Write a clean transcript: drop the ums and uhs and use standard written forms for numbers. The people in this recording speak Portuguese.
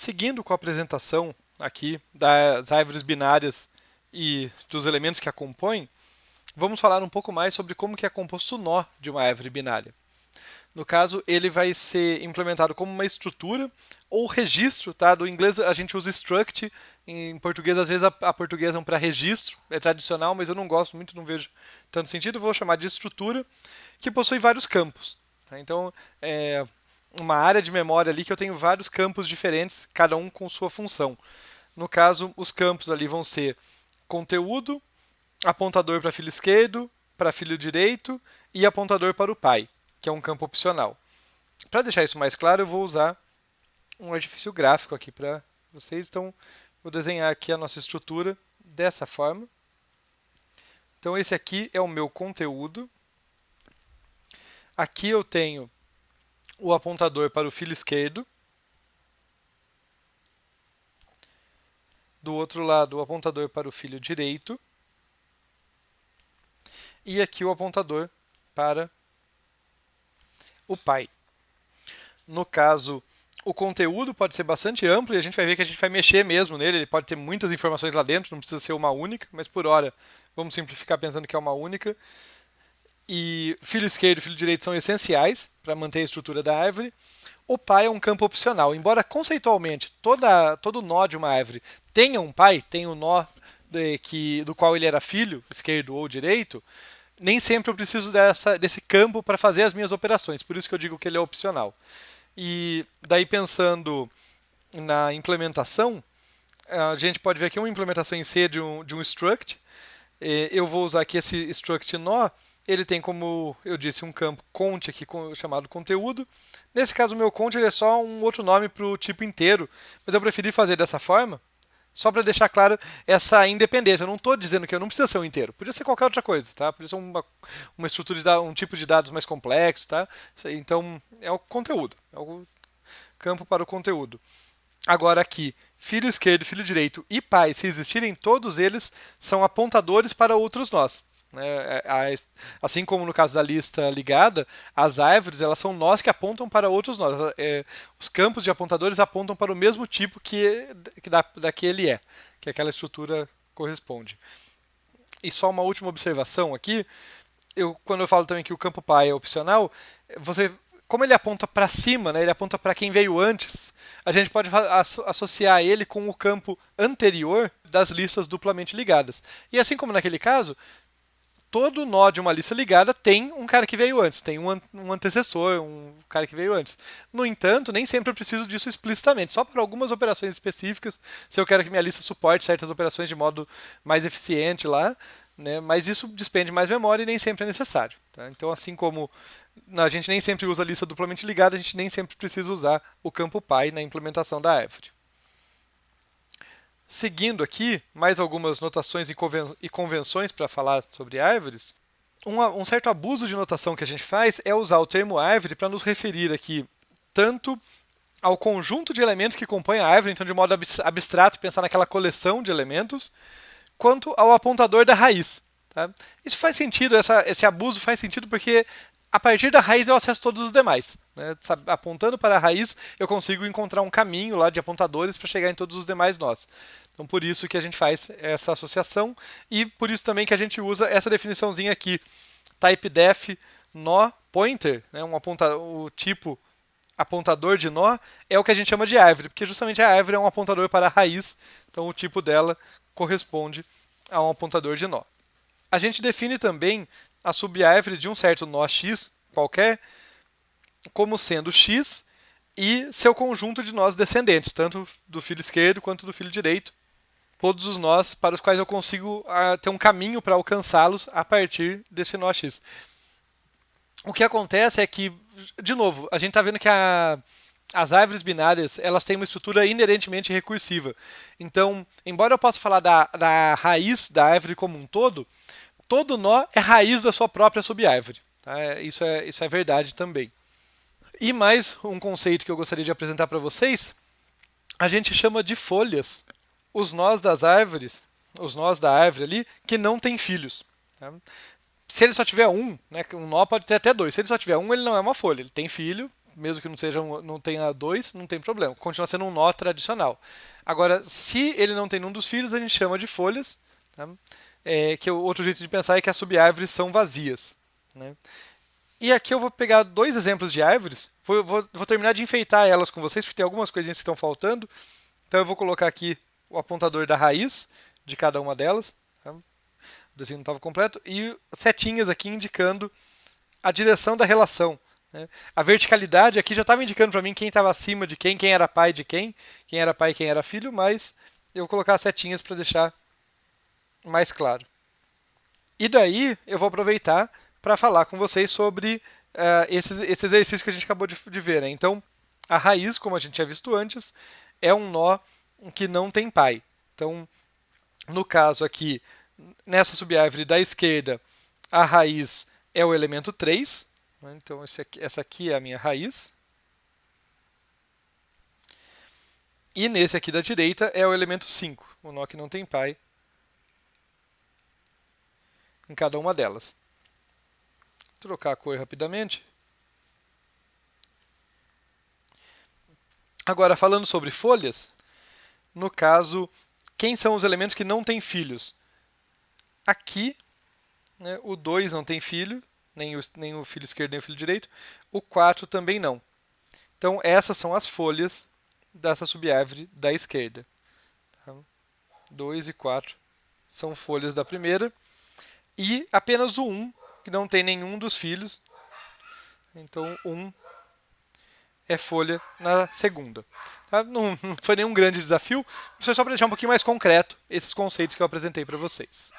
Seguindo com a apresentação aqui das árvores binárias e dos elementos que a compõem, vamos falar um pouco mais sobre como que é composto o nó de uma árvore binária. No caso, ele vai ser implementado como uma estrutura ou registro, tá? Do inglês a gente usa struct, em português às vezes a portuguesa é para registro, é tradicional, mas eu não gosto muito, não vejo tanto sentido, vou chamar de estrutura, que possui vários campos. Tá? Então, é uma área de memória ali que eu tenho vários campos diferentes, cada um com sua função. No caso, os campos ali vão ser conteúdo, apontador para filho esquerdo, para filho direito e apontador para o pai, que é um campo opcional. Para deixar isso mais claro, eu vou usar um artifício gráfico aqui para vocês. Então, vou desenhar aqui a nossa estrutura dessa forma. Então, esse aqui é o meu conteúdo. Aqui eu tenho o apontador para o filho esquerdo. Do outro lado, o apontador para o filho direito. E aqui o apontador para o pai. No caso, o conteúdo pode ser bastante amplo e a gente vai ver que a gente vai mexer mesmo nele. Ele pode ter muitas informações lá dentro, não precisa ser uma única, mas por hora vamos simplificar pensando que é uma única. E filho esquerdo e filho direito são essenciais para manter a estrutura da árvore. O pai é um campo opcional. Embora conceitualmente todo nó de uma árvore tenha um pai, tenha um nó do qual ele era filho, esquerdo ou direito, nem sempre eu preciso desse campo para fazer as minhas operações. Por isso que eu digo que ele é opcional. E daí pensando na implementação, a gente pode ver aqui uma implementação em C de um struct. Eu vou usar aqui esse struct nó. Ele tem, como eu disse, um campo cont aqui chamado conteúdo. Nesse caso, o meu cont é só um outro nome para o tipo inteiro, mas eu preferi fazer dessa forma, só para deixar claro essa independência. Eu não estou dizendo que eu não precisa ser um inteiro. Podia ser qualquer outra coisa, tá? Podia ser uma estrutura de um tipo de dados mais complexo, tá? Então, é o conteúdo. É o campo para o conteúdo. Agora aqui, filho esquerdo, filho direito e pai, se existirem, todos eles são apontadores para outros nós. Assim como no caso da lista ligada, as árvores elas são nós que apontam para outros nós. Os campos de apontadores apontam para o mesmo tipo da que ele é, que aquela estrutura corresponde. E só uma última observação aqui, quando eu falo também que o campo pai é opcional, como ele aponta para cima, né, ele aponta para quem veio antes, a gente pode associar ele com o campo anterior das listas duplamente ligadas. E assim como naquele caso, todo nó de uma lista ligada tem um cara que veio antes, tem um antecessor, um cara que veio antes. No entanto, nem sempre eu preciso disso explicitamente, só para algumas operações específicas, se eu quero que minha lista suporte certas operações de modo mais eficiente lá, né? Mas isso despende mais memória e nem sempre é necessário. Tá? Então, assim como a gente nem sempre usa a lista duplamente ligada, a gente nem sempre precisa usar o campo pai na implementação da árvore. Seguindo aqui, mais algumas notações e convenções para falar sobre árvores. Um certo abuso de notação que a gente faz é usar o termo árvore para nos referir aqui tanto ao conjunto de elementos que compõem a árvore, então de modo abstrato, pensar naquela coleção de elementos, quanto ao apontador da raiz. Tá? Isso faz sentido, esse abuso faz sentido porque a partir da raiz eu acesso todos os demais. Né? Apontando para a raiz, eu consigo encontrar um caminho lá de apontadores para chegar em todos os demais nós. Então, por isso que a gente faz essa associação e por isso também que a gente usa essa definiçãozinha aqui, typedef nó pointer, né? O tipo apontador de nó é o que a gente chama de árvore, porque justamente a árvore é um apontador para a raiz, então o tipo dela corresponde a um apontador de nó. A gente define também a subárvore de um certo nó x qualquer como sendo x e seu conjunto de nós descendentes, tanto do filho esquerdo quanto do filho direito, todos os nós para os quais eu consigo ter um caminho para alcançá-los a partir desse nó x. O que acontece é que, de novo, a gente está vendo que as árvores binárias elas têm uma estrutura inerentemente recursiva. Então, embora eu possa falar da raiz da árvore como um todo nó é raiz da sua própria subárvore. Tá? Isso é verdade também. E mais um conceito que eu gostaria de apresentar para vocês, a gente chama de folhas os nós das árvores, os nós da árvore ali, que não têm filhos. Se ele só tiver um, né, um nó pode ter até dois. Se ele só tiver um, ele não é uma folha. Ele tem filho, mesmo que não tenha dois, não tem problema. Continua sendo um nó tradicional. Agora, se ele não tem nenhum dos filhos, a gente chama de folhas. Tá? Que outro jeito de pensar é que as subárvores são vazias. Né? E aqui eu vou pegar dois exemplos de árvores. Vou terminar de enfeitar elas com vocês, porque tem algumas coisinhas que estão faltando. Então eu vou colocar aqui o apontador da raiz de cada uma delas. Tá? O desenho não estava completo. E setinhas aqui indicando a direção da relação. Né? A verticalidade aqui já estava indicando para mim quem estava acima de quem era pai de quem era pai e quem era filho, mas eu vou colocar as setinhas para deixar mais claro. E daí eu vou aproveitar para falar com vocês sobre esse exercício que a gente acabou de ver. Né? Então, a raiz, como a gente tinha visto antes, é um nó que não tem pai. Então, no caso aqui, nessa subárvore da esquerda, a raiz é o elemento 3. Né? Então, essa aqui é a minha raiz. E nesse aqui da direita é o elemento 5, o nó que não tem pai em cada uma delas. Vou trocar a cor rapidamente. Agora, falando sobre folhas, no caso, quem são os elementos que não têm filhos? Aqui, né, o 2 não tem filho, nem o filho esquerdo nem o filho direito. O 4 também não. Então, essas são as folhas dessa subárvore da esquerda. 2 e 4 são folhas da primeira. E apenas o 1, que não tem nenhum dos filhos. Então, 1 é folha na segunda. Tá? Não foi nenhum grande desafio, foi só para deixar um pouquinho mais concreto esses conceitos que eu apresentei para vocês.